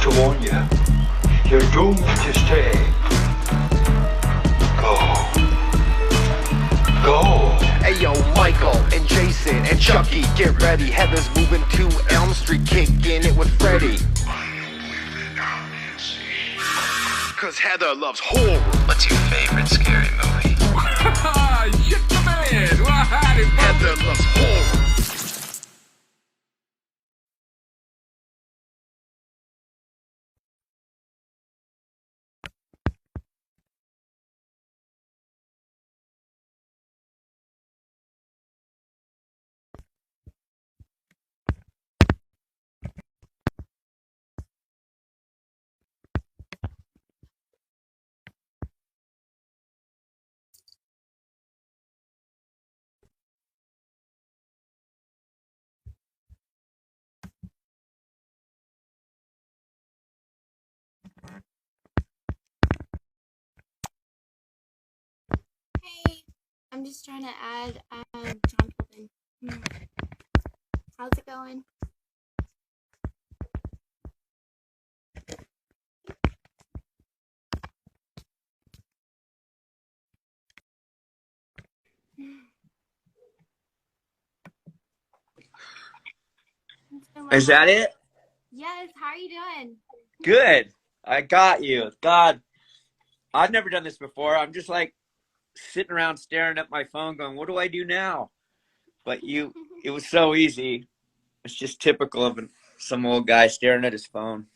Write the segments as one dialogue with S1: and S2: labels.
S1: to warn you. You're doomed to stay. Go. Go.
S2: Hey yo, Michael and Jason and Chucky, get ready. Heather's moving to Elm Street, kicking it with Freddy. Cause Heather loves horror.
S3: What's your favorite scary movie?
S4: Shit the man! Well, howdy,
S2: Heather loves horror.
S5: Hey, I'm just trying to add John Philbin. How's it going?
S6: Is that it?
S5: Yes, how are you doing?
S6: Good. I got you. God, I've never done this before. I'm just like sitting around staring at my phone going, what do I do now? But it was so easy. It's just typical of some old guy staring at his phone.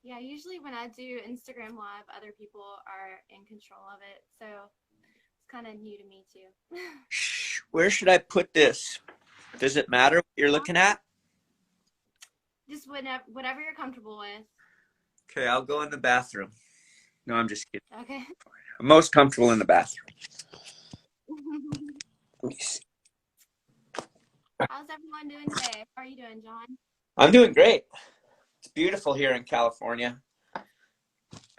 S5: Yeah, usually when I do Instagram Live, other people are in control of it, so it's kind of new to me too.
S6: Where should I put this? Does it matter what you're looking at?
S5: Just whatever you're comfortable with.
S6: Okay, I'll go in the bathroom. No, I'm just kidding.
S5: Okay.
S6: I'm most comfortable in the bathroom. Let me see.
S5: How's everyone doing today? How are you doing, John?
S6: I'm doing great. It's beautiful here in California. I'm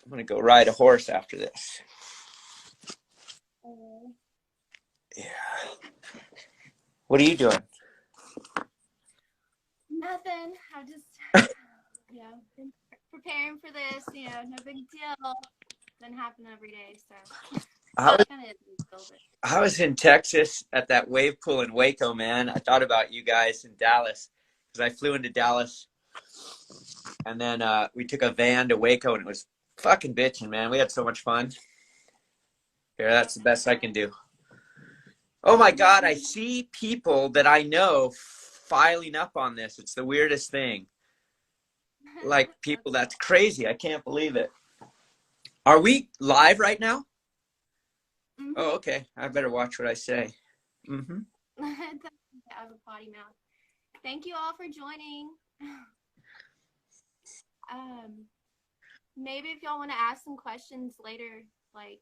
S6: going to go ride a horse after this. Yeah. What are you doing?
S5: Nothing. I've just, been preparing for this. No big deal. Doesn't happen every day, so
S6: I was in Texas at that wave pool in Waco, man. I thought about you guys in Dallas because I flew into Dallas, and then we took a van to Waco, and it was fucking bitching, man. We had so much fun. Here, that's the best I can do. Oh my God, I see people that I know filing up on this. It's the weirdest thing. Like people, that's crazy. I can't believe it. Are we live right now?
S5: Mm-hmm.
S6: Oh, okay. I better watch what I say.
S5: Mm-hmm. I have a potty mouth. Thank you all for joining. Maybe if y'all want to ask some questions later, like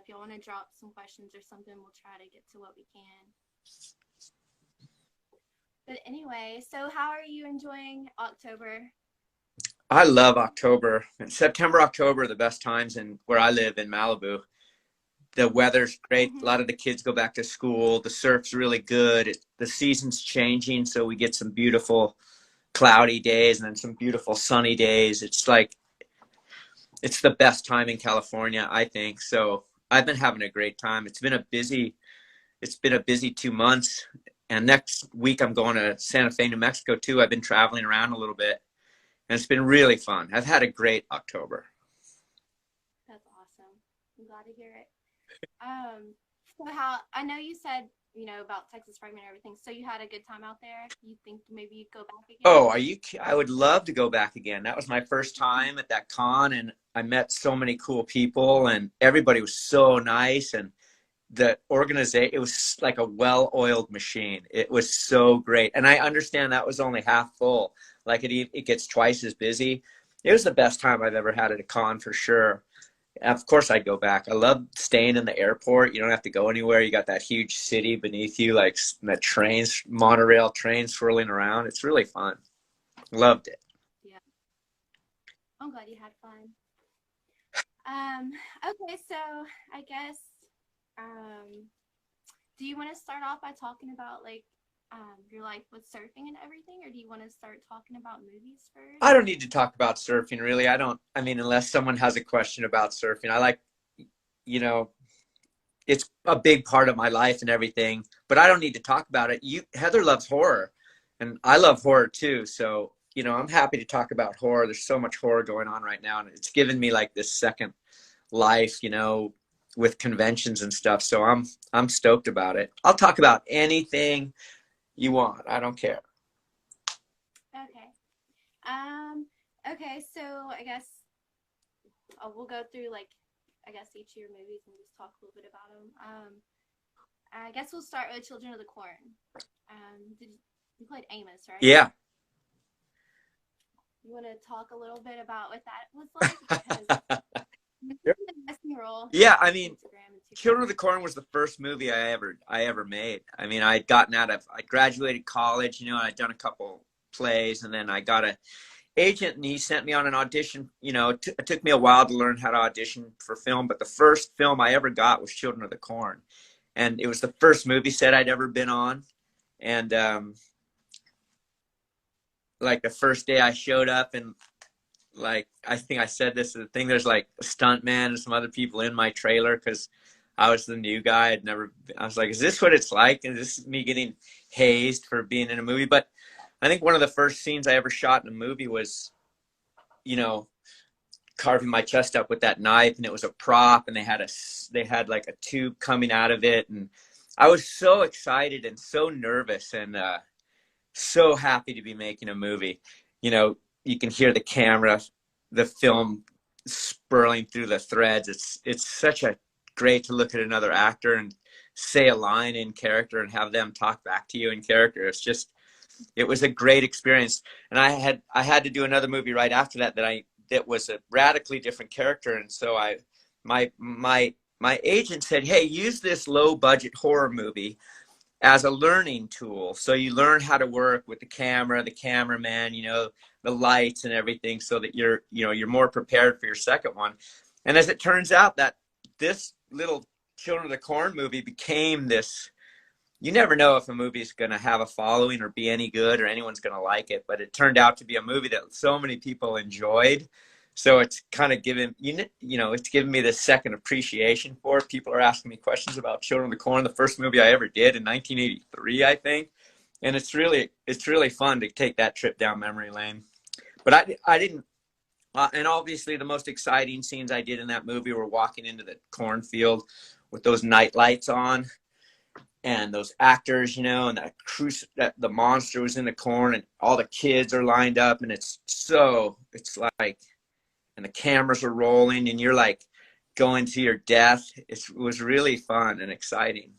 S5: if y'all want to drop some questions or something, we'll try to get to what we can. But anyway, so how are you enjoying October?
S6: I love October. September, October are the best times in where I live in Malibu. The weather's great. A lot of the kids go back to school. The surf's really good. The season's changing, so we get some beautiful cloudy days and then some beautiful sunny days. It's the best time in California, I think. So I've been having a great time. It's been a busy 2 months. And next week I'm going to Santa Fe, New Mexico too. I've been traveling around a little bit. And it's been really fun. I've had a great October.
S5: That's awesome. I'm glad to hear it. So I know you said, about Texas Fragment and everything. So you had a good time out there? You think maybe you'd go back again?
S6: Oh, I would love to go back again. That was my first time at that con, and I met so many cool people, and everybody was so nice, and the organization, it was like a well-oiled machine. It was so great. And I understand that was only half full. Like it gets twice as busy. It was the best time I've ever had at a con for sure. Of course I'd go back. I love staying in the airport. You don't have to go anywhere. You got that huge city beneath you, like the monorail trains swirling around. It's really fun. Loved it.
S5: Yeah. I'm glad you had fun. Okay, so I guess, do you want to start off by talking about like your life with surfing and everything, or do you want to start talking about movies first?
S6: I don't need to talk about surfing, really. I mean, unless someone has a question about surfing. I like, you know, it's a big part of my life and everything, but I don't need to talk about it. Heather loves horror, and I love horror too. So, you know, I'm happy to talk about horror. There's so much horror going on right now, and it's given me like this second life, you know, with conventions and stuff. So I'm stoked about it. I'll talk about anything you want. I don't care.
S5: Okay. Okay, so I guess we'll go through like each of your movies and just talk a little bit about them. I guess we'll start with Children of the Corn. You played Amos, right?
S6: Yeah.
S5: You want to talk a little bit about what that was like? Because
S6: Yeah, I mean, Children of the Corn was the first movie I ever made. I mean, I graduated college, you know, I'd done a couple plays, and then I got an agent, and he sent me on an audition. You know, it took me a while to learn how to audition for film, but the first film I ever got was Children of the Corn, and it was the first movie set I'd ever been on. And like the first day I showed up, and like, I think I said this is the thing, there's like a stunt man and some other people in my trailer because I was the new guy. I was like, is this what it's like? And this is me getting hazed for being in a movie? But I think one of the first scenes I ever shot in a movie was, you know, carving my chest up with that knife, and it was a prop, and they had like a tube coming out of it. And I was so excited and so nervous and so happy to be making a movie. You know, you can hear the camera, the film spurling through the threads. It's such a great to look at another actor and say a line in character and have them talk back to you in character. It was a great experience. And I had to do another movie right after that was a radically different character. And so my agent said, hey, use this low budget horror movie as a learning tool. So you learn how to work with the camera, the cameraman, you know, the lights and everything, so that you're more prepared for your second one. And as it turns out, that this little Children of the Corn movie became this, you never know if a movie is going to have a following or be any good or anyone's going to like it, but it turned out to be a movie that so many people enjoyed. So it's kind of given, it's given me this second appreciation for it. People are asking me questions about Children of the Corn, the first movie I ever did in 1983, I think. And it's really fun to take that trip down memory lane. But I didn't, and obviously the most exciting scenes I did in that movie were walking into the cornfield with those night lights on and those actors, you know, and the monster was in the corn and all the kids are lined up, and it's like, and the cameras are rolling and you're like going to your death. It was really fun and exciting.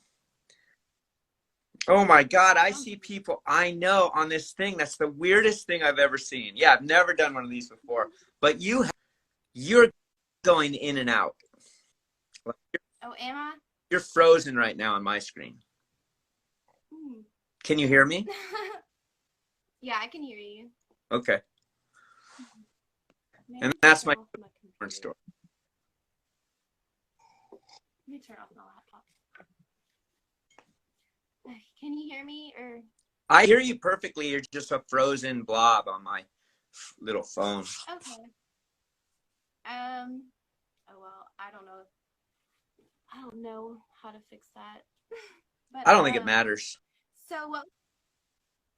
S6: Oh my God, I see people I know on this thing. That's the weirdest thing I've ever seen. Yeah, I've never done one of these before, but you're going in and out.
S5: Oh, am I?
S6: You're frozen right now on my screen. Can you hear me?
S5: Yeah, I can hear you.
S6: Okay.
S5: Maybe
S6: And that's my
S5: computer.
S6: story.
S5: Let me turn off my laptop. Can you hear me, or?
S6: I hear you perfectly. You're just a frozen blob on my little phone.
S5: Okay. Oh well, I don't know how to fix that. But
S6: I don't think it matters.
S5: So what?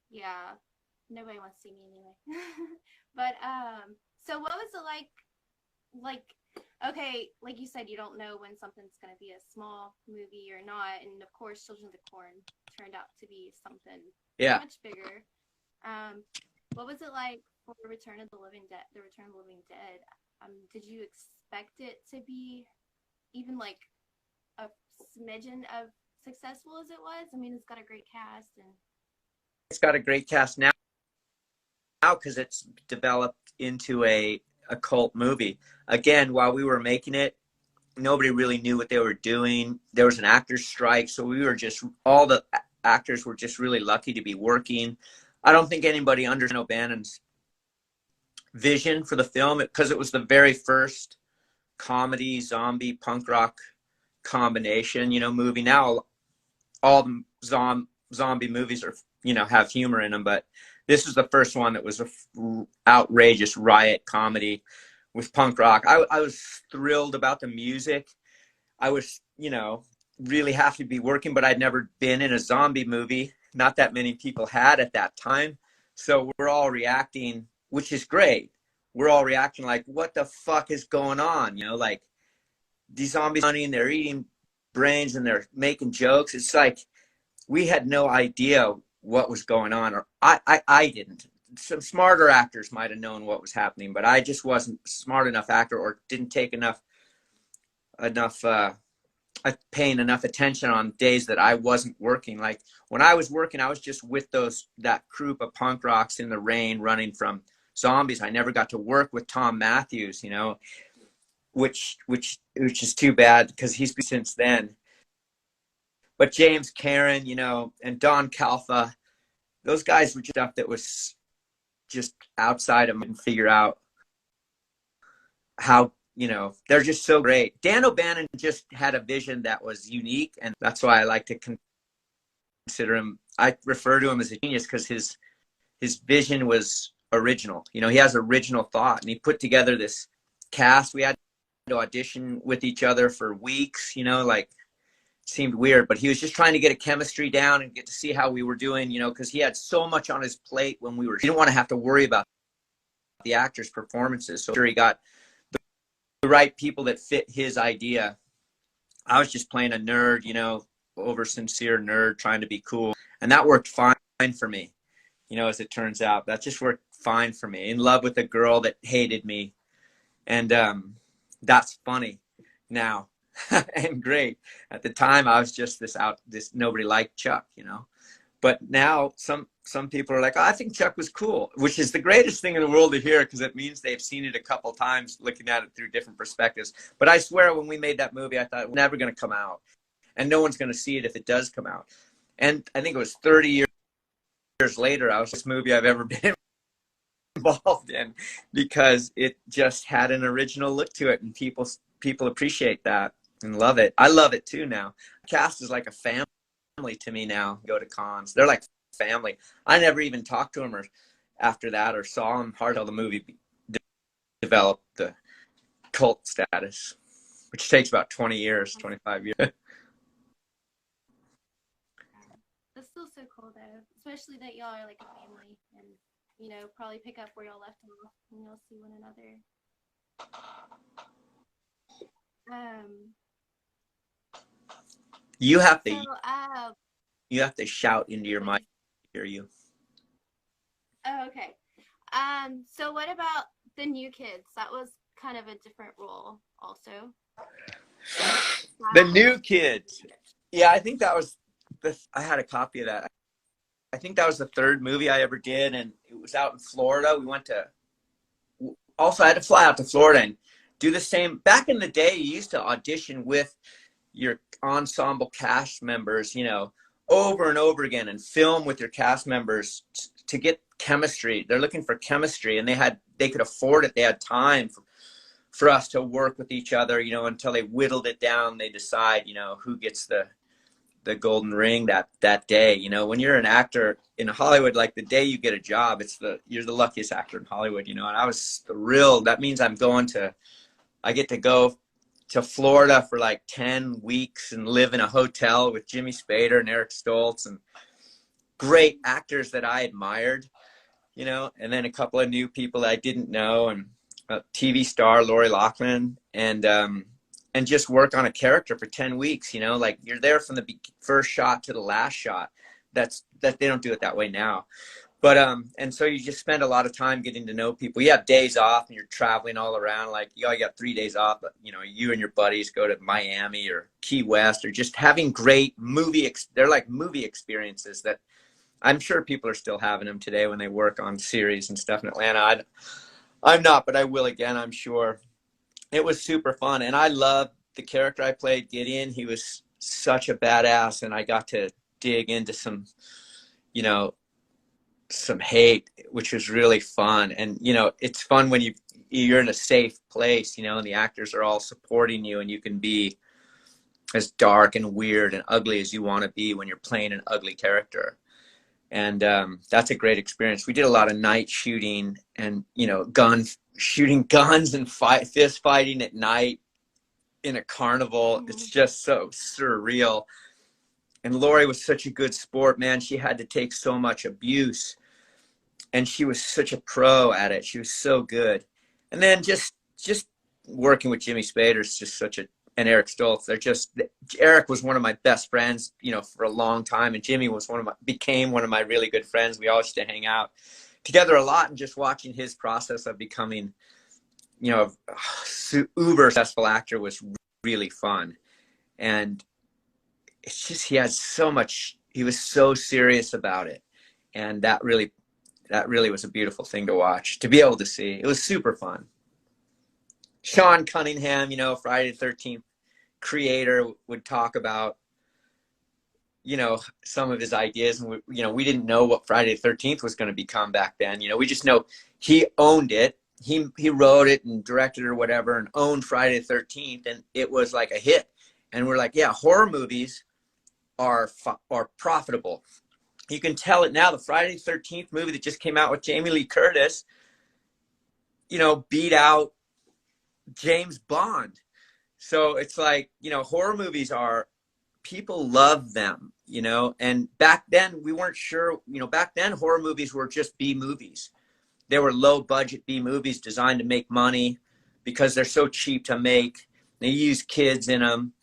S5: Yeah, nobody wants to see me anyway. But so what was it like? Okay, like you said, you don't know when something's gonna be a small movie or not, and of course, Children of the Corn turned out to be something much bigger. What was it like for Return of the Living Dead? The Return of the Living Dead. Did you expect it to be even like a smidgen of successful as it was? I mean, it's got a great cast, and
S6: it's got a great cast now because it's developed into a cult movie. Again, while we were making it, nobody really knew what they were doing. There was an actors strike, so all the actors were just really lucky to be working. I don't think anybody understood O'Bannon's vision for the film, because it was the very first comedy, zombie, punk rock combination, movie. Now all the zombie movies are you know, have humor in them. But this was the first one that was a outrageous riot comedy with punk rock. I was thrilled about the music. I was, you know, really happy to be working, but I'd never been in a zombie movie. Not that many people had at that time. So we're all reacting, which is great. We're all reacting like, what the fuck is going on? You know, like these zombies running, they're eating brains and they're making jokes. It's like we had no idea what was going on, or I didn't. Some smarter actors might have known what was happening, but I just wasn't a smart enough actor, or didn't take enough paying enough attention on days that I wasn't working. Like when I was working, I was just with that group of punk rocks in the rain running from zombies. I never got to work with Tom Matthews, you know, which is too bad because he's been since then. But James Karen, you know, and Don Calfa, those guys were just stuff that was just outside of me, and figure out how, you know, they're just so great. Dan O'Bannon just had a vision that was unique, and that's why I like to consider him. I refer to him as a genius because his vision was original. You know, he has original thought, and he put together this cast. We had to audition with each other for weeks, you know, like seemed weird, but he was just trying to get a chemistry down and get to see how we were doing, you know, because he had so much on his plate when he didn't want to have to worry about the actors' performances. So he got the right people that fit his idea. I was just playing a nerd, you know, over sincere nerd trying to be cool. And that worked fine for me, you know, as it turns out. That just worked fine for me. In love with a girl that hated me. And that's funny now and great. At the time, I was just this nobody liked Chuck, you know. But now some people are like, oh, I think Chuck was cool, which is the greatest thing in the world to hear, because it means they've seen it a couple times, looking at it through different perspectives. But I swear, when we made that movie, I thought it was never going to come out, and no one's going to see it if it does come out. And I think it was 30 years later, I was this movie I've ever been involved in, because it just had an original look to it, and people appreciate that and love it. I love it too now. The cast is like a family to me now. Go to cons, they're like family. I never even talked to them after that, or saw them hard till the movie developed the cult status, which takes about 20 years, 25 years.
S5: That's still so cool though, especially that y'all are like a family, and you know, probably pick up where y'all left off and you'll see one another.
S6: You have to
S5: so,
S6: you have to shout into your mic to hear you.
S5: Oh, okay. So what about the new kids? That was kind of a different role also.
S6: The new kids. Yeah, I think that was I had a copy of that. I think that was the third movie I ever did, and it was out in Florida. I had to fly out to Florida and do the same. Back in the day, you used to audition with your ensemble cast members, you know, over and over again, and film with your cast members to get chemistry. They're looking for chemistry, and they could afford it. They had time for us to work with each other, you know, until they whittled it down. They decide, you know, who gets the golden ring that day. You know, when you're an actor in Hollywood, like the day you get a job, you're the luckiest actor in Hollywood, you know. And I was thrilled. That means I get to go to Florida for like 10 weeks and live in a hotel with Jimmy Spader and Eric Stoltz and great actors that I admired, you know, and then a couple of new people that I didn't know, and a TV star, Lori Loughlin, and just work on a character for 10 weeks, you know, like you're there from the first shot to the last shot. That they don't do it that way now. But, and so you just spend a lot of time getting to know people. You have days off and you're traveling all around. Like you got 3 days off, but you know, you and your buddies go to Miami or Key West, or just having great they're like movie experiences that I'm sure people are still having them today when they work on series and stuff in Atlanta. I'm not, but I will again, I'm sure. It was super fun. And I loved the character I played, Gideon. He was such a badass, and I got to dig into some, you know, some hate, which was really fun. And, you know, it's fun when you're in a safe place, you know, and the actors are all supporting you, and you can be as dark and weird and ugly as you want to be when you're playing an ugly character. And that's a great experience. We did a lot of night shooting and, you know, shooting guns and fist fighting at night in a carnival. It's just so surreal. And Lori was such a good sport, man. She had to take so much abuse, and she was such a pro at it. She was so good. And then just working with Jimmy Spader is just such and Eric Stoltz. Eric was one of my best friends, you know, for a long time. And Jimmy was became one of my really good friends. We all used to hang out together a lot, and just watching his process of becoming, you know, uber successful actor was really fun. And it's just, he was so serious about it. And that really was a beautiful thing to watch, to be able to see. It was super fun. Sean Cunningham, you know, Friday the 13th creator, would talk about, you know, some of his ideas. And we didn't know what Friday the 13th was going to become back then. You know, we just know he owned it. He wrote it and directed it or whatever, and owned Friday the 13th. And it was like a hit. And we're like, yeah, horror movies are profitable. You can tell it now. The Friday the 13th movie that just came out with Jamie Lee Curtis, you know, beat out James Bond. So it's like, you know, horror movies people love them, you know. And back then we weren't sure, you know, back then horror movies were just B movies. They were low budget B movies designed to make money because they're so cheap to make. They use kids in them,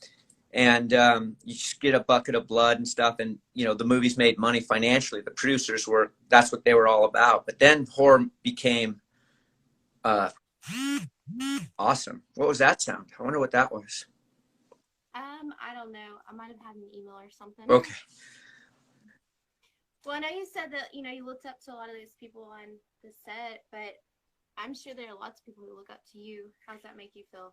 S6: and you just get a bucket of blood and stuff. And, you know, the movies made money financially. The producers that's what they were all about. But then horror became awesome. What was that sound? I wonder what that was.
S5: I don't know. I might have had an email or something.
S6: Okay.
S5: Well, I know you said that, you know, you looked up to a lot of those people on the set, but I'm sure there are lots of people who look up to you. How does that make you feel?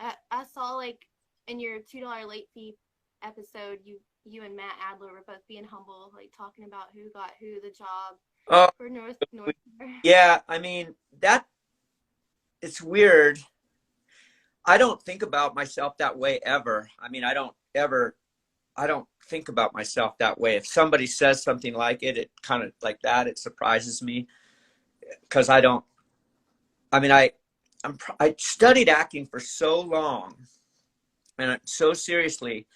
S5: I saw, like, in your $2 late fee episode, you and Matt Adler were both being humble, like talking about who got who the job for North.
S6: Yeah, I mean, it's weird. I don't think about myself that way ever. I mean, I don't think about myself that way. If somebody says something like it kind of like that, it surprises me, because I studied acting for so long and so seriously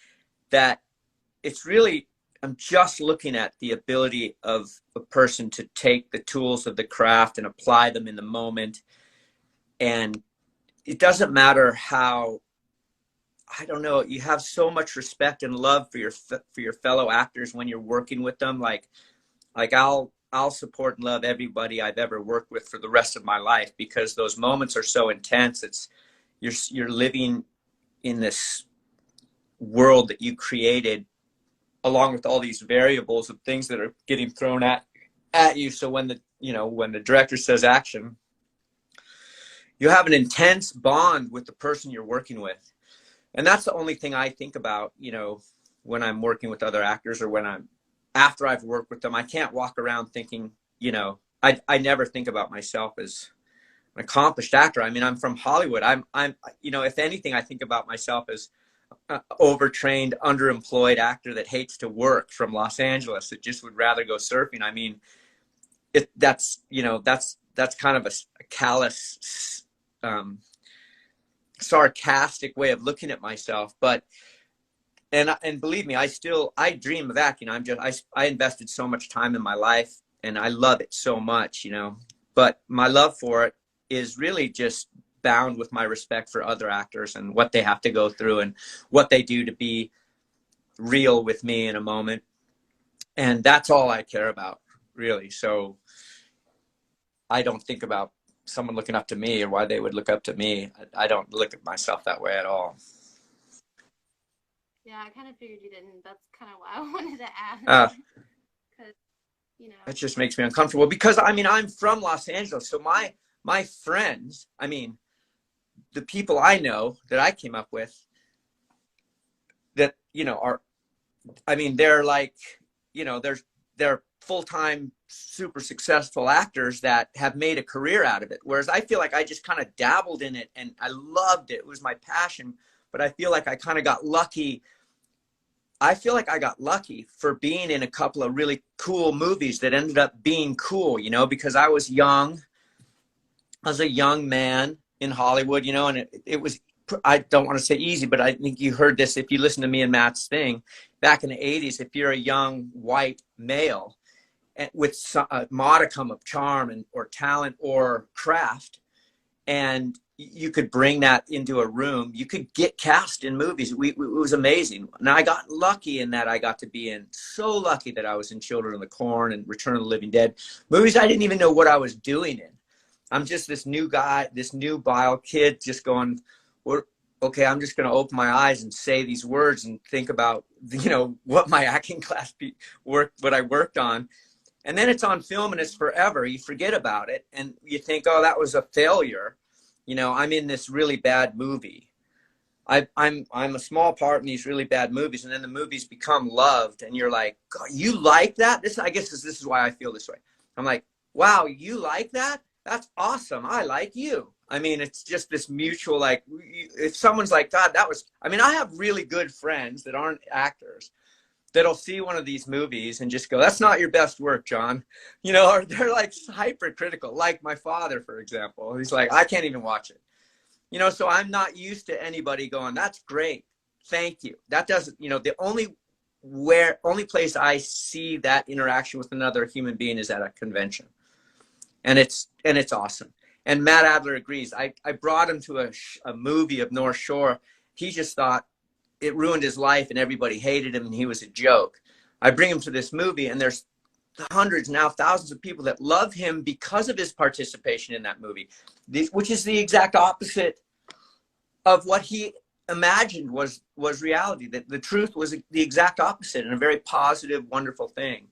S6: that it's really, I'm just looking at the ability of a person to take the tools of the craft and apply them in the moment. And it doesn't matter how, I don't know, you have so much respect and love for your fellow actors when you're working with them. Like I'll support and love everybody I've ever worked with for the rest of my life, because those moments are so intense. It's you're living in this world that you created, along with all these variables of things that are getting thrown at you. So when the director says action, you have an intense bond with the person you're working with. And that's the only thing I think about, you know, when I'm working with other actors, or after I've worked with them. I can't walk around thinking, you know, I never think about myself as an accomplished actor. I mean, I'm from Hollywood. I'm, you know, if anything, I think about myself as an overtrained, underemployed actor that hates to work from Los Angeles, that just would rather go surfing. I mean, that's kind of a callous, sarcastic way of looking at myself. But and believe me, I dream of acting. I invested so much time in my life, and I love it so much, you know. But my love for it is really just bound with my respect for other actors and what they have to go through and what they do to be real with me in a moment. And that's all I care about, really. So I don't think about someone looking up to me or why they would look up to me. I don't look at myself that way at all.
S5: Yeah, I kind of figured you didn't. That's kind of why I wanted to ask. Because, you know,
S6: it just makes me uncomfortable, because I mean, I'm from Los Angeles, so my friends, I mean, the people I know that I came up with, that, you know, they're like, you know, they're full-time, super successful actors that have made a career out of it. Whereas I feel like I just kind of dabbled in it and I loved it. It was my passion, but I feel like I kind of got lucky I feel like I got lucky for being in a couple of really cool movies that ended up being cool, you know, because I was young. I was a young man in Hollywood, you know, and it was, I don't want to say easy, but I think you heard this if you listen to me and Matt's thing back in the 80s. If you're a young white male with a modicum of charm and or talent or craft, and you could bring that into a room, you could get cast in movies. It was amazing. And I got lucky in that I got to be in, so lucky that I was in Children of the Corn and Return of the Living Dead, movies I didn't even know what I was doing in. I'm just this new guy, this new bile kid, just going, okay, I'm just going to open my eyes and say these words and think about, you know, what my acting class what I worked on. And then it's on film and it's forever. You forget about it and you think, oh, that was a failure. You know, I'm in this really bad movie. I'm a small part in these really bad movies, and then the movies become loved, and you're like, God, you like that? I guess this is why I feel this way. I'm like, wow, you like that? That's awesome. I like you. I mean, it's just this mutual, like, if someone's like, God, that was, I mean, I have really good friends that aren't actors that'll see one of these movies and just go, that's not your best work, John. You know, or they're like hypercritical, like my father, for example. He's like, I can't even watch it. You know, so I'm not used to anybody going, that's great. Thank you. That doesn't, you know, the only place I see that interaction with another human being is at a convention. And it's awesome. And Matt Adler agrees. I brought him to a movie of North Shore. He just thought it ruined his life and everybody hated him and he was a joke. I bring him to this movie and there's hundreds, now thousands of people that love him because of his participation in that movie, which is the exact opposite of what he imagined was reality. That the truth was the exact opposite, and a very positive, wonderful thing.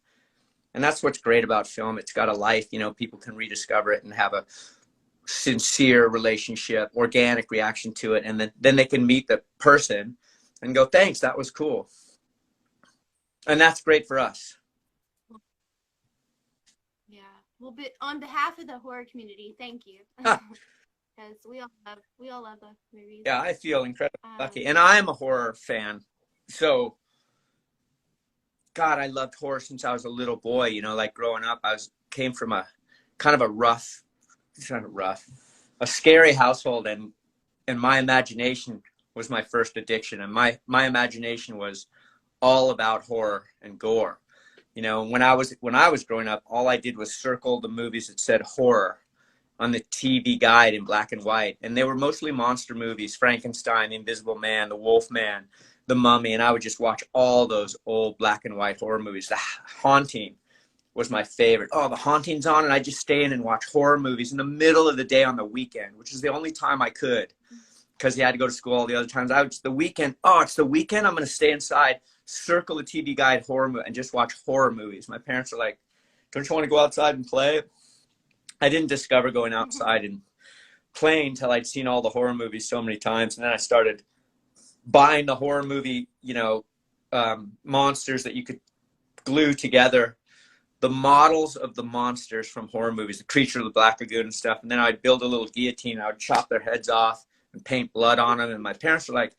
S6: And that's what's great about film. It's got a life, you know, people can rediscover it and have a sincere relationship, organic reaction to it. And then they can meet the person and go, thanks, that was cool. And that's great for us.
S5: Yeah. Well, but on behalf of the horror community, thank you. Because we all love the movies.
S6: Yeah, I feel incredibly lucky. And I'm a horror fan. So, God, I loved horror since I was a little boy. You know, like growing up, came from a kind of a scary household, and my imagination was my first addiction. And my imagination was all about horror and gore. You know, when I was growing up, all I did was circle the movies that said horror on the TV guide in black and white. And they were mostly monster movies: Frankenstein, The Invisible Man, The Wolf Man, The Mummy. And I would just watch all those old black and white horror movies. The Haunting was my favorite. Oh, The Haunting's on, and I'd just stay in and watch horror movies in the middle of the day on the weekend, which is the only time I could, because he had to go to school all the other times. It's the weekend. I'm going to stay inside, circle the TV guide horror movie, and just watch horror movies. My parents are like, don't you want to go outside and play? I didn't discover going outside and playing until I'd seen all the horror movies so many times. And then I started buying the horror movie, you know, monsters that you could glue together, the models of the monsters from horror movies, the Creature of the Black Lagoon and stuff. And then I'd build a little guillotine. I would chop their heads off and paint blood on them. And my parents were like,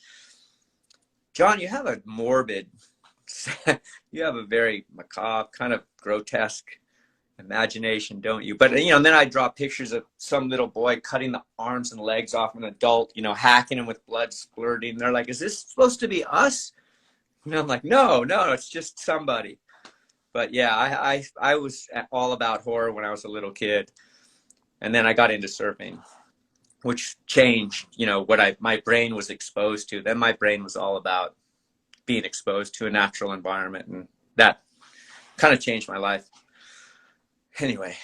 S6: John, you have a morbid, you have a very macabre, kind of grotesque imagination, don't you? But, you know, and then I draw pictures of some little boy cutting the arms and legs off an adult, you know, hacking him with blood splurting. And they're like, is this supposed to be us? And I'm like, no, it's just somebody. But yeah, I was all about horror when I was a little kid. And then I got into surfing, which changed, you know, what my brain was exposed to. Then my brain was all about being exposed to a natural environment. And that kind of changed my life. Anyway,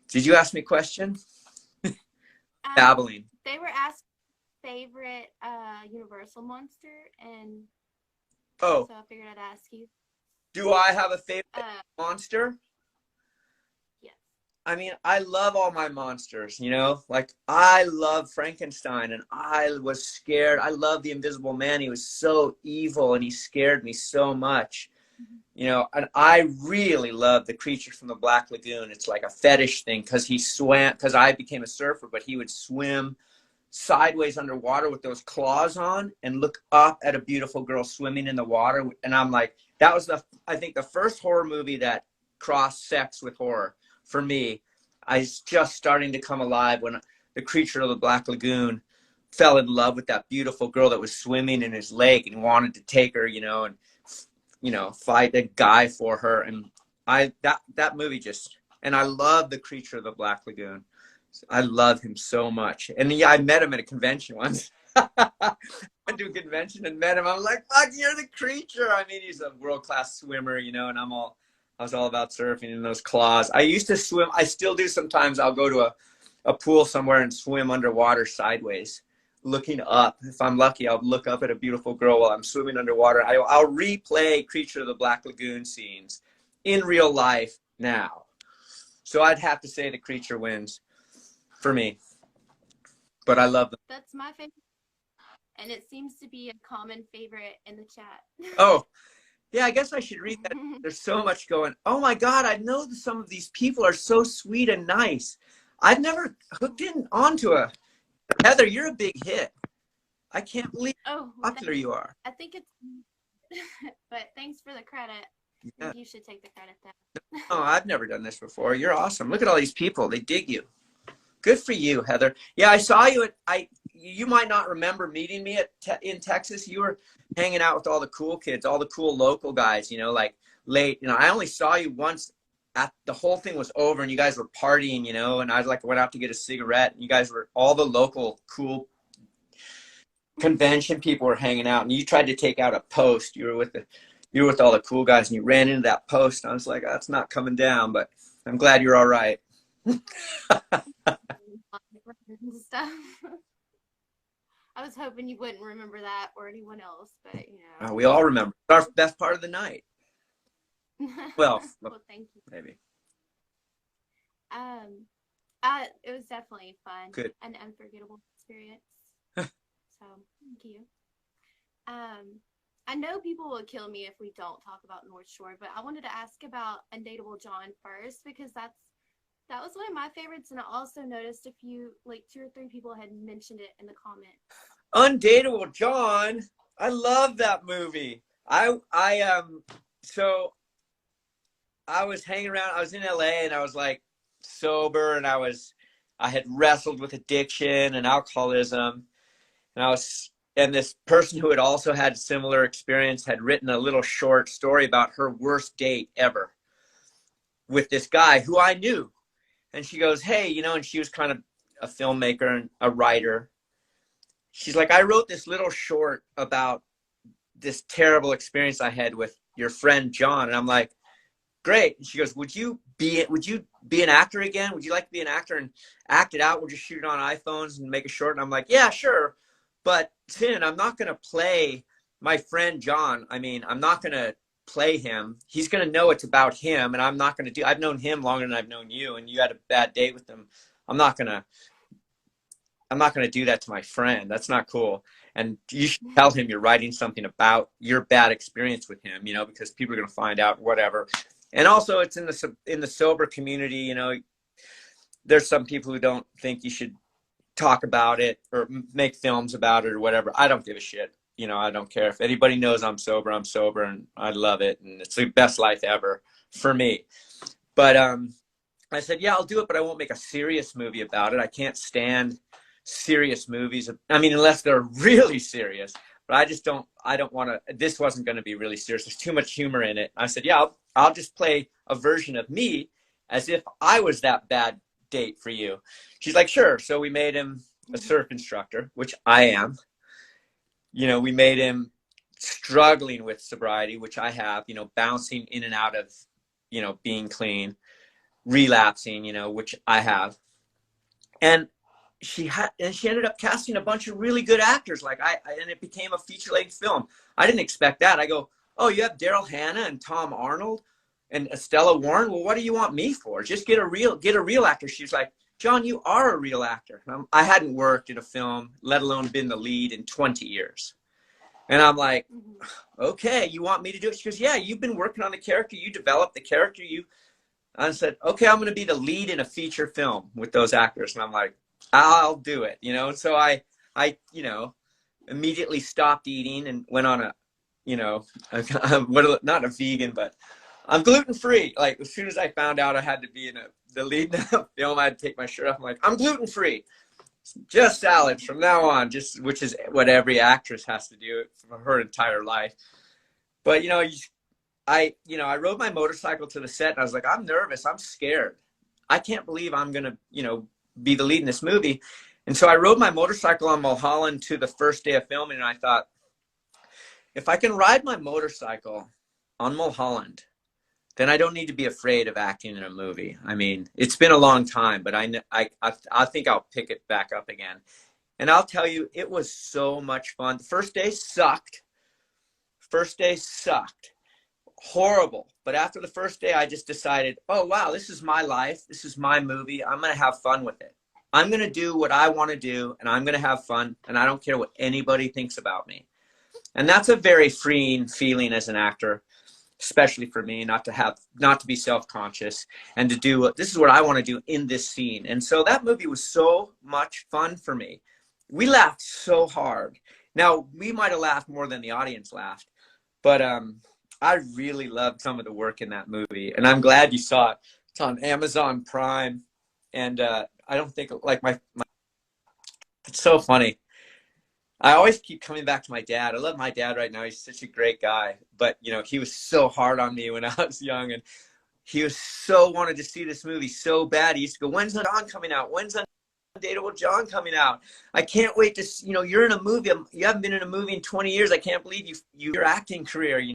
S6: did you ask me a question? Babbling.
S5: They were asked favorite Universal monster, and so I figured I'd ask you.
S6: Do I have a favorite monster?
S5: Yes.
S6: I mean, I love all my monsters, you know? Like, I love Frankenstein, and I was scared. I love the Invisible Man. He was so evil, and he scared me so much. You know, and I really love the Creature from the Black Lagoon. It's like a fetish thing because he swam, because I became a surfer, but he would swim sideways underwater with those claws on and look up at a beautiful girl swimming in the water. And I'm like, that was I think the first horror movie that crossed sex with horror for me. I was just starting to come alive when the Creature of the Black Lagoon fell in love with that beautiful girl that was swimming in his lake and wanted to take her, you know, and, you know, fight a guy for her. And that movie just, and I love the Creature of the Black Lagoon. I love him so much. And yeah, I met him at a convention once. Went to a convention and met him. I was like, fuck, you're the Creature. I mean, he's a world-class swimmer, you know, and I was all about surfing in those claws. I used to swim. I still do sometimes. I'll go to a pool somewhere and swim underwater sideways, looking up. If I'm lucky, I'll look up at a beautiful girl while I'm swimming underwater. I'll replay Creature of the Black Lagoon scenes in real life now. So I'd have to say the Creature wins for me. But I love them.
S5: That's my favorite. And it seems to be a common favorite in the chat.
S6: Oh, yeah, I guess I should read that. There's so much going. Oh my God, I know that some of these people are so sweet and nice. I've never hooked in onto a Heather, you're a big hit. I can't believe how popular you are.
S5: I think it's but thanks for the credit. Yeah. You should take the credit then.
S6: Oh, I've never done this before. You're awesome. Look at all these people. They dig you. Good for you, Heather. Yeah, I saw you you might not remember meeting me in Texas. You were hanging out with all the cool kids, all the cool local guys, you know, like late. You know, I only saw you once the whole thing was over and you guys were partying, you know, and I went out to get a cigarette and you guys were, all the local cool convention people were hanging out and you tried to take out a post. You were with all the cool guys and you ran into that post. And I was like, oh, that's not coming down, but I'm glad you're all right.
S5: Stuff. I was hoping you wouldn't remember that or anyone else, but you know.
S6: We all remember. Our best part of the night. Well,
S5: thank you.
S6: Maybe.
S5: It was definitely fun.
S6: Good.
S5: An unforgettable experience. So thank you. I know people will kill me if we don't talk about North Shore, but I wanted to ask about Undateable John first because that was one of my favorites, and I also noticed two or three people had mentioned it in the comments.
S6: Undateable John, I love that movie. So I was hanging around. I was in LA, and I was like sober, and I had wrestled with addiction and alcoholism, and this person who had also had similar experience had written a little short story about her worst date ever with this guy who I knew. And she goes, hey, you know, and she was kind of a filmmaker and a writer. She's like, I wrote this little short about this terrible experience I had with your friend John. And I'm like, great. And she goes, would you be an actor again? Would you like to be an actor and act it out? We'll just shoot it on iPhones and make a short. And I'm like, yeah, sure. But Sin, I'm not going to play my friend John. I mean, I'm not going to play him. He's going to know it's about him, and I'm not going to I've known him longer than I've known you, and you had a bad date with him. I'm not going to do that to my friend. That's not cool. And you should tell him you're writing something about your bad experience with him, you know, because people are going to find out, whatever. And also it's in the sober community, you know, there's some people who don't think you should talk about it or make films about it or whatever. I don't give a shit. You know, I don't care. If anybody knows I'm sober, and I love it. And it's the best life ever for me. But I said, yeah, I'll do it, but I won't make a serious movie about it. I can't stand serious movies. I mean, unless they're really serious. But I don't want to, this wasn't going to be really serious. There's too much humor in it. I said, yeah, I'll just play a version of me as if I was that bad date for you. She's like, sure. So we made him a surf instructor, which I am. You know, we made him struggling with sobriety, which I have, you know, bouncing in and out of, you know, being clean, relapsing, you know, which I have. And she ended up casting a bunch of really good actors. And it became a feature-length film. I didn't expect that. I go, oh, you have Daryl Hannah and Tom Arnold and Estella Warren. Well, what do you want me for? Just get a real actor. She's like, John, you are a real actor. I hadn't worked in a film, let alone been the lead, in 20 years. And I'm like, okay, you want me to do it? She goes, yeah, you've been working on the character. You developed the character. I said, okay, I'm going to be the lead in a feature film with those actors. And I'm like, I'll do it, you know? So I, you know, immediately stopped eating and went on a, you know, not a vegan, but I'm gluten-free. Like, as soon as I found out I had to be in the lead in the film, I had to take my shirt off. I'm like, I'm gluten-free. Just salads from now on, which is what every actress has to do for her entire life. But, you know, I rode my motorcycle to the set and I was like, I'm nervous. I'm scared. I can't believe I'm going to, you know, be the lead in this movie. And so I rode my motorcycle on Mulholland to the first day of filming. And I thought, if I can ride my motorcycle on Mulholland, then I don't need to be afraid of acting in a movie. I mean, it's been a long time, but I think I'll pick it back up again. And I'll tell you, it was so much fun. The first day sucked. Horrible. But after the first day, I just decided, oh, wow, this is my life. This is my movie. I'm going to have fun with it. I'm going to do what I want to do, and I'm going to have fun, and I don't care what anybody thinks about me. And that's a very freeing feeling as an actor, especially for me, not to be self-conscious and to do this is what I want to do in this scene. And so that movie was so much fun for me. We laughed so hard. Now, we might have laughed more than the audience laughed, but I really loved some of the work in that movie, and I'm glad you saw it. It's on Amazon Prime, and I don't think, like, my it's so funny. I always keep coming back to my dad. I love my dad right now. He's such a great guy, but, you know, he was so hard on me when I was young, and he was so wanted to see this movie so bad. He used to go, when's John coming out? When's Untitled John coming out? I can't wait to, you know, you're in a movie. You haven't been in a movie in 20 years. I can't believe your acting career, you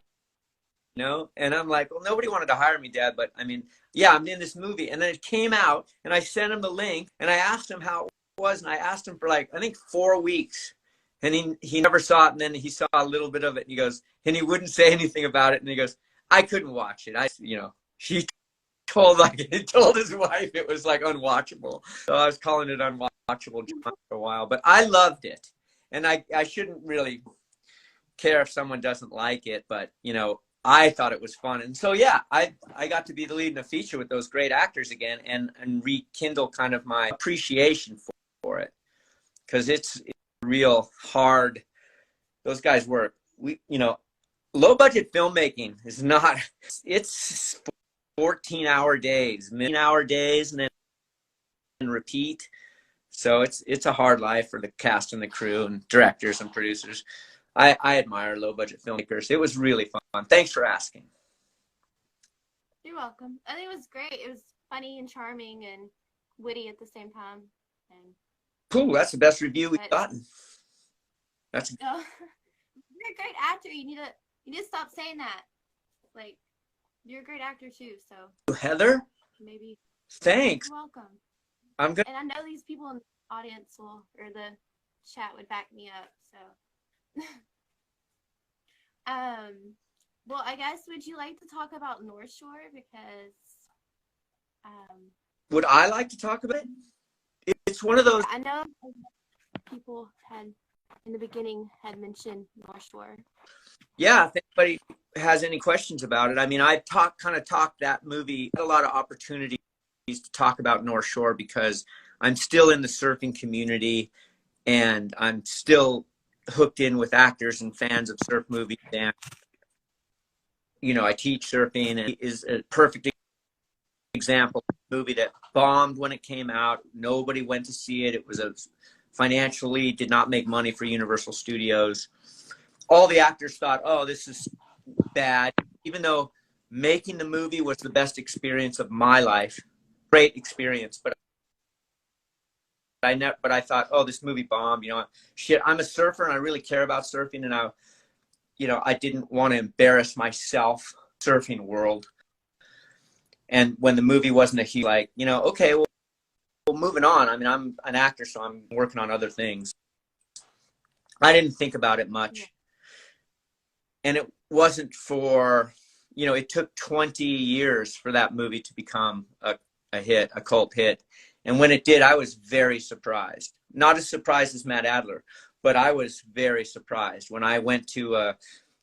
S6: know? And I'm like, well, nobody wanted to hire me, Dad, but I mean, yeah, I'm in this movie. And then it came out, and I sent him the link, and I asked him how it was, and I asked him for, like, I think 4 weeks. And he never saw it, and then he saw a little bit of it, and he goes, and he wouldn't say anything about it, and he goes, I couldn't watch it. He told his wife it was, like, unwatchable. So I was calling it unwatchable for a while, but I loved it. And I shouldn't really care if someone doesn't like it, but, you know, I thought it was fun. And so, yeah, I got to be the lead in a feature with those great actors again, and rekindle kind of my appreciation for it, because it's real hard. Those guys work. You know, low budget filmmaking is not, it's 14-hour days, 15-hour days, and then repeat. So it's a hard life for the cast and the crew and directors and producers. I admire low budget filmmakers. It was really fun. Thanks for asking.
S5: You're welcome. I think it was great. It was funny and charming and witty at the same time. And
S6: cool. That's the best review we've gotten. That's
S5: you're a great actor. You need to stop saying that. Like, you're a great actor too. So
S6: Heather,
S5: maybe.
S6: Thanks.
S5: You're welcome.
S6: I'm good.
S5: And I know these people in the audience or the chat would back me up. So, well, I guess, would you like to talk about North Shore? Because
S6: would I like to talk about it? It's one of those.
S5: I know people in the beginning had mentioned North Shore.
S6: Yeah, if anybody has any questions about it. I mean, I talked that movie, had a lot of opportunities to talk about North Shore because I'm still in the surfing community, and I'm still hooked in with actors and fans of surf movies. And, you know, I teach surfing, and it is a perfect example of a movie that bombed when it came out. Nobody went to see it. It was financially did not make money for Universal Studios. All the actors thought, oh, this is bad, even though making the movie was the best experience of my life. Great experience, but I thought, oh, this movie bombed. You know, shit, I'm a surfer and I really care about surfing, and I didn't want to embarrass myself surfing world. And when the movie wasn't a huge, like, you know, okay, well, moving on. I mean, I'm an actor, so I'm working on other things. I didn't think about it much. And it wasn't for, you know, it took 20 years for that movie to become a hit, a cult hit. And when it did, I was very surprised. Not as surprised as Matt Adler, but I was very surprised when I went to a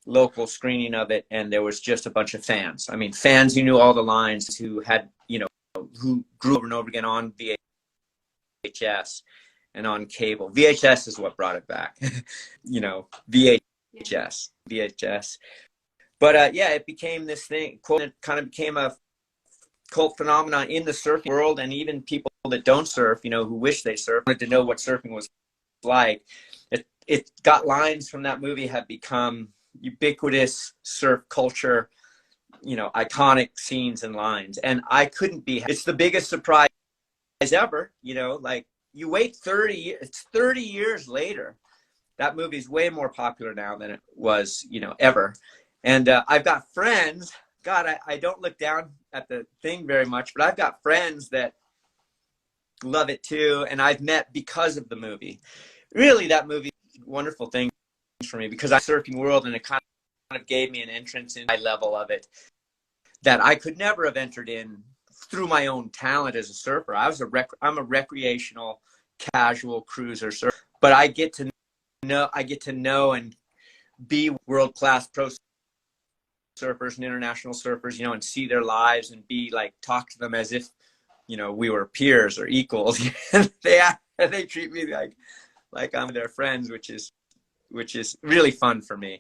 S6: local screening of it, and there was just a bunch of fans. I mean, fans who knew all the lines, who had, you know, who grew over and over again on VHS and on cable. VHS is what brought it back. You know, VHS. But yeah, it became this thing. It kind of became a cult phenomenon in the surfing world, and even people that don't surf, you know, who wish they surfed, wanted to know what surfing was like. It got lines from that movie have become ubiquitous surf culture, you know, iconic scenes and lines. And I couldn't be, it's the biggest surprise ever, you know, like you wait 30 years, it's 30 years later. That movie's way more popular now than it was, you know, ever. And I've got friends, God, I don't look down at the thing very much, but I've got friends that love it too. And I've met because of the movie. Really, that movie, wonderful thing for me because I'm surfing world, and it kind of gave me an entrance in my level of it that I could never have entered in through my own talent as a surfer. I'm a recreational, casual cruiser surfer, but I get to know and be world-class pro surfers and international surfers, you know, and see their lives and be like, talk to them as if, you know, we were peers or equals. They treat me like I'm their friends, which is really fun for me.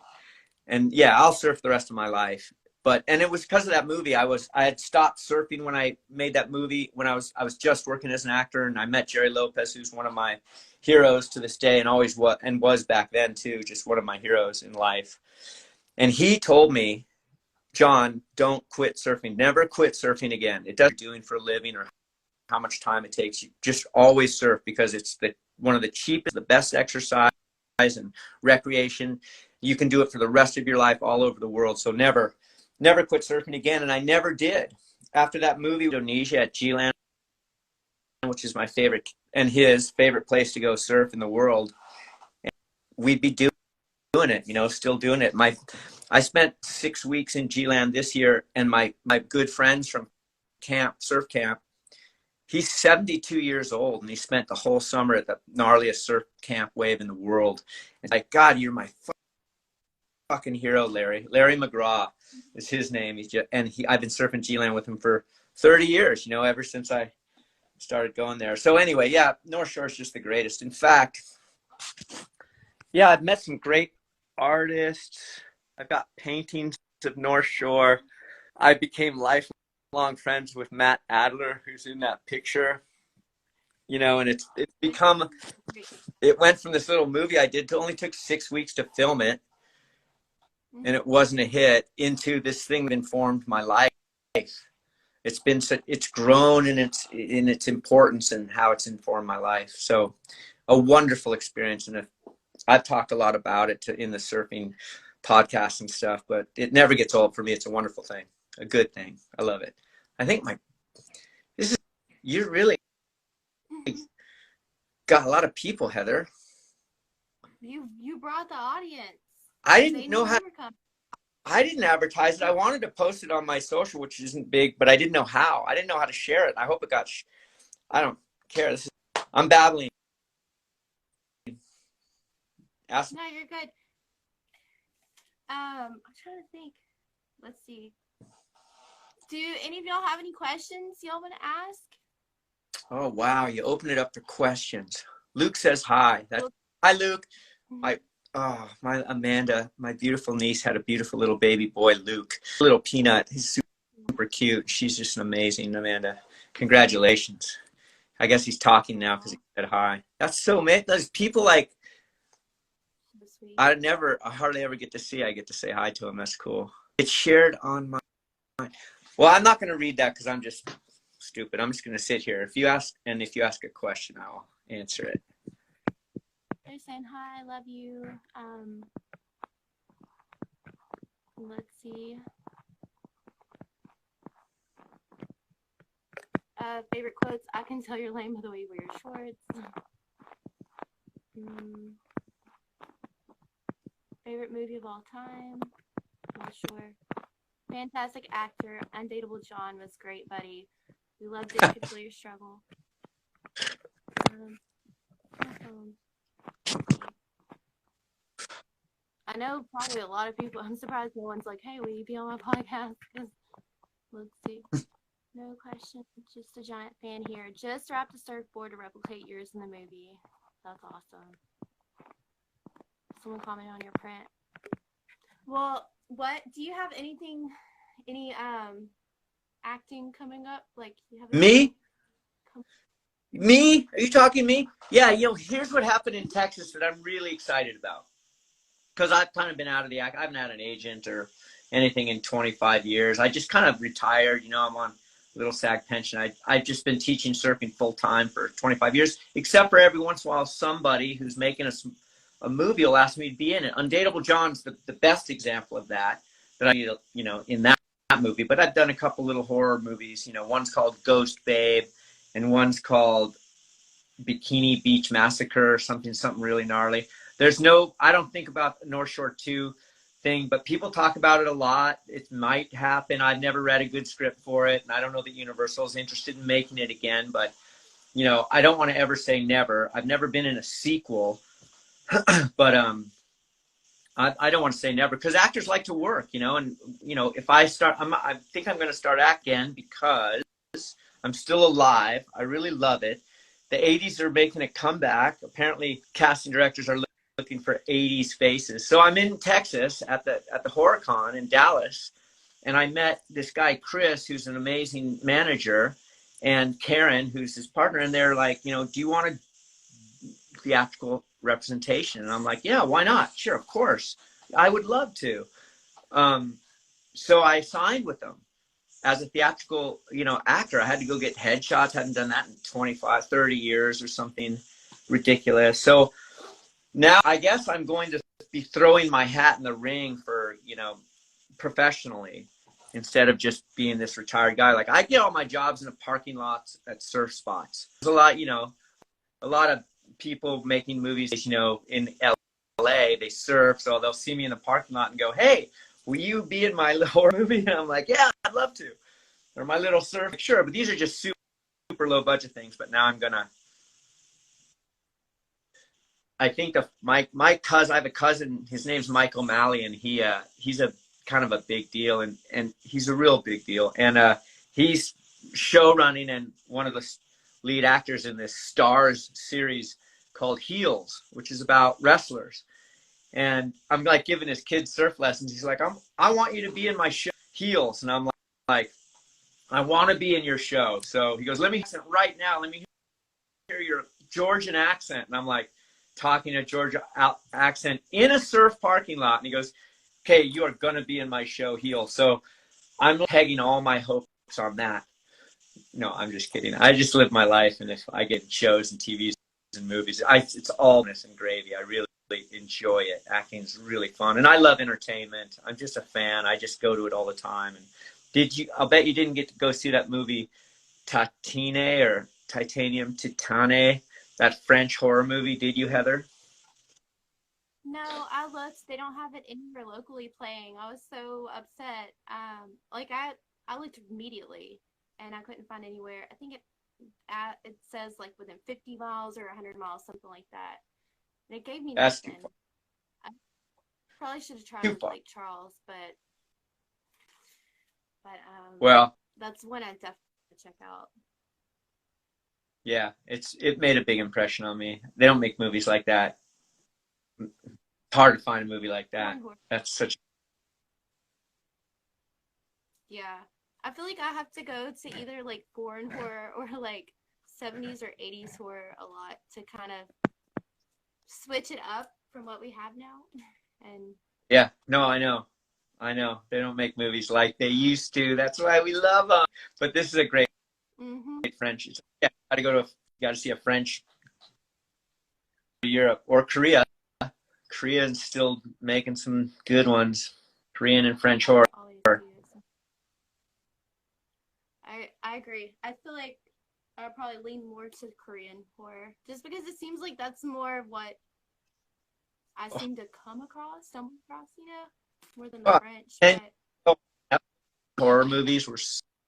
S6: And yeah, I'll surf the rest of my life. And it was because of that movie. I had stopped surfing when I made that movie, when I was just working as an actor, and I met Jerry Lopez, who's one of my heroes to this day, and always was back then too, just one of my heroes in life. And he told me, John, don't quit surfing. Never quit surfing again. It doesn't doing for a living or how much time it takes. You just always surf because it's one of the cheapest, the best exercise and recreation. You can do it for the rest of your life all over the world. So never quit surfing again. And I never did. After that movie, Indonesia at G-Land, which is my favorite and his favorite place to go surf in the world. And we'd be doing it, you know, still doing it. I spent 6 weeks in G-Land this year, and my good friends from surf camp, he's 72 years old, and he spent the whole summer at the gnarliest surf camp wave in the world. It's like, God, you're my fucking hero, Larry. Larry McGraw is his name. I've been surfing G-Land with him for 30 years, you know, ever since I started going there. So anyway, yeah, North Shore is just the greatest. In fact, yeah, I've met some great artists. I've got paintings of North Shore. I became lifelong friends with Matt Adler, who's in that picture, you know, and it's become, it went from this little movie I did to only took 6 weeks to film it, and it wasn't a hit, into this thing that informed my life. It's grown in its importance and how it's informed my life. So a wonderful experience. And I've talked a lot about it in the surfing podcast and stuff, but it never gets old for me. It's a wonderful thing, a good thing. I love it. I think you really got a lot of people, Heather.
S5: You brought the audience.
S6: I didn't know how. I didn't advertise it. I wanted to post it on my social, which isn't big, but I didn't know how. I didn't know how to share it. I hope it got. I don't care. I'm babbling.
S5: No, you're good. I'm trying to think. Let's see. Do any of y'all have any questions y'all want to ask?
S6: Oh wow, you open it up for questions. Luke says hi. Hi, Luke. My Amanda, my beautiful niece, had a beautiful little baby boy, Luke. Little peanut. He's super cute. She's just an amazing Amanda. Congratulations. I guess he's talking now because he said hi. That's so amazing. Those people like. I hardly ever get to see. I get to say hi to him. That's cool. It's shared on my. Well, I'm not going to read that because I'm just stupid. I'm just going to sit here. If you ask a question, I'll answer it.
S5: They're saying hi. I love you. Let's see. Favorite quotes. I can tell you're lame by the way you wear your shorts. Favorite movie of all time? Not sure. Fantastic actor. Undateable John was great, buddy. We loved it. Could feel your struggle. I know probably a lot of people. I'm surprised no one's like, "Hey, will you be on my podcast?" Let's see. No questions. Just a giant fan here. Just wrapped a surfboard to replicate yours in the movie. That's awesome. Someone comment on your print. Well, what do you have any acting coming up? Like you have
S6: me? Me? Are you talking me? Yeah, here's what happened in Texas that I'm really excited about. Because I've kind of been out of the act. I haven't had an agent or anything in 25 years. I just kind of retired. I'm on a little SAG pension. I've just been teaching surfing full time for 25 years, except for every once in a while somebody who's making a movie will ask me to be in it. Undateable John's the best example of that I need, in that movie. But I've done a couple little horror movies. One's called Ghost Babe, and one's called Bikini Beach Massacre or something really gnarly. I don't think about the North Shore 2 thing, but people talk about it a lot. It might happen. I've never read a good script for it, and I don't know that Universal is interested in making it again, but, I don't want to ever say never. I've never been in a sequel, but I don't want to say never because actors like to work, and, if I start, I think I'm going to start again because I'm still alive. I really love it. The 80s are making a comeback. Apparently, casting directors are looking for 80s faces. So I'm in Texas at the HorrorCon in Dallas, and I met this guy Chris, who's an amazing manager, and Karen, who's his partner, and they're like, do you want a theatrical representation? And I'm like, yeah, why not? Sure, of course, I would love to. So I signed with them as a theatrical, actor. I had to go get headshots. Hadn't done that in 25, 30 years or something ridiculous. So now I guess I'm going to be throwing my hat in the ring for, professionally instead of just being this retired guy. Like I get all my jobs in the parking lots at surf spots. There's a lot of people making movies, in LA, they surf. So they'll see me in the parking lot and go, hey, will you be in my horror movie? And I'm like, yeah, I'd love to. Or my little surf. Sure, but these are just super low budget things. But now I'm gonna. I think my cousin. I have a cousin. His name's Mike O'Malley, and he's a kind of a big deal, and he's a real big deal. And he's show running and one of the lead actors in this Stars series called Heels, which is about wrestlers. And I'm like giving his kids surf lessons. He's like, I want you to be in my show, Heels. And I'm like, I want to be in your show. So he goes, let me right now. Let me hear your Georgian accent. And I'm like talking a Georgia accent in a surf parking lot. And he goes, okay, you are going to be in my show, Heels. So I'm pegging all my hopes on that. No, I'm just kidding. I just live my life. And if I get shows and TVs and movies, it's all this and gravy. I really enjoy it. Acting is really fun, and I love entertainment. I'm just a fan. I just go to it all the time. And I'll bet you didn't get to go see that movie Tatine or Titanium Titane, that French horror movie, did you, Heather?
S5: No, I looked. They don't have it anywhere locally playing. I was so upset. I looked immediately, and I couldn't find anywhere. I think it says like within 50 miles or 100 miles, something like that. And it gave me nothing. I probably should have tried with Lake Charles, but
S6: well,
S5: that's one I definitely check out.
S6: Yeah, it made a big impression on me. They don't make movies like that. It's hard to find a movie like that. That's such.
S5: Yeah, I feel like I have to go to either like foreign horror or like 70s or 80s horror a lot to kind of switch it up from what we have now. And
S6: yeah, no, I know they don't make movies like they used to. That's why we love them. But this is a great French. Yeah, you got to see a French Europe or Korea. Korea is still making some good ones. Korean and French horror.
S5: I agree. I feel like I'll probably lean more to Korean horror just because it seems like that's more of what I seem to stumble across, more than the French.
S6: And horror movies were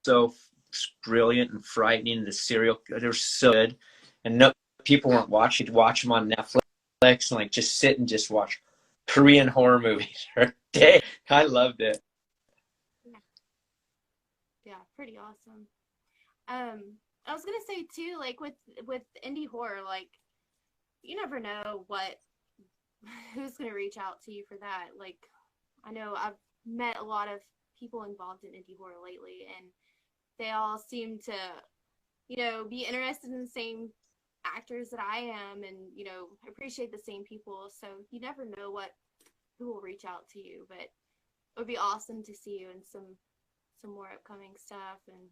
S6: so brilliant and frightening. They were so good, and people weren't watching. You'd watch them on Netflix and like just sit and just watch Korean horror movies for a day. I loved it.
S5: Yeah, pretty awesome. I was gonna say too, like with indie horror, like you never know who's gonna reach out to you for that. Like I know I've met a lot of people involved in indie horror lately, and they all seem to, be interested in the same actors that I am, and appreciate the same people. So you never know who will reach out to you, but it would be awesome to see you in some more upcoming stuff. And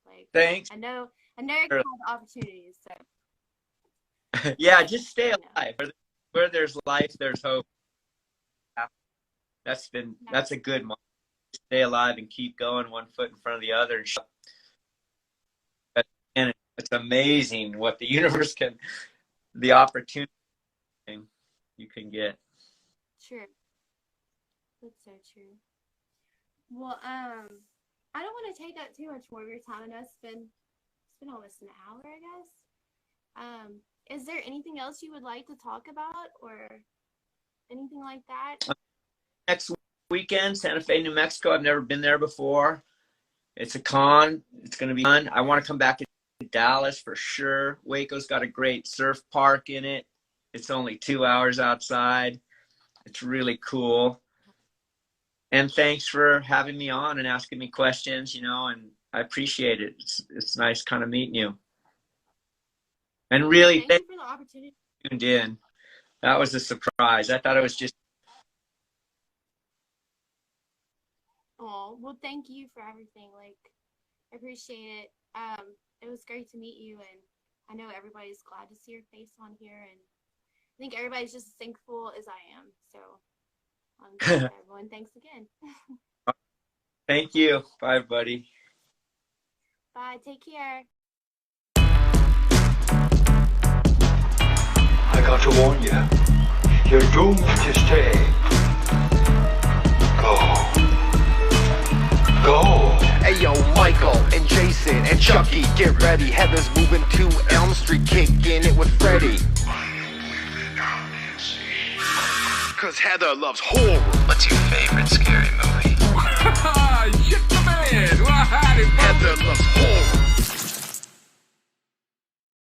S5: like,
S6: thanks.
S5: I know you have opportunities. So
S6: yeah, just stay alive. Where there's life, there's hope. That's a good one. Stay alive and keep going, one foot in front of the other. And it's amazing what the universe the opportunity you can get.
S5: True. That's so true. Well, I don't want to take up too much more of your time. I know it's been almost an hour, I guess. Is there anything else you would like to talk about or anything like that?
S6: Next weekend, Santa Fe, New Mexico. I've never been there before. It's a con. It's going to be fun. I want to come back to Dallas for sure. Waco's got a great surf park in it. It's only 2 hours outside. It's really cool. And thanks for having me on and asking me questions, and I appreciate it. It's nice kind of meeting you. And really,
S5: thank you for the opportunity.
S6: Tuned in. That was a surprise. I thought it was just.
S5: Oh, well, thank you for everything. Like, I appreciate it. It was great to meet you, and I know everybody's glad to see your face on here, and I think everybody's just as thankful as I am. So, everyone, thanks again.
S6: Thank you. Bye, buddy.
S5: Bye. Take care.
S1: I got to warn you. You're doomed to stay. Go.
S2: Hey yo, Michael and Jason and Chucky, get ready. Heather's moving to Elm Street, kicking it with Freddy. Cause Heather loves horror.
S3: What's your favorite scary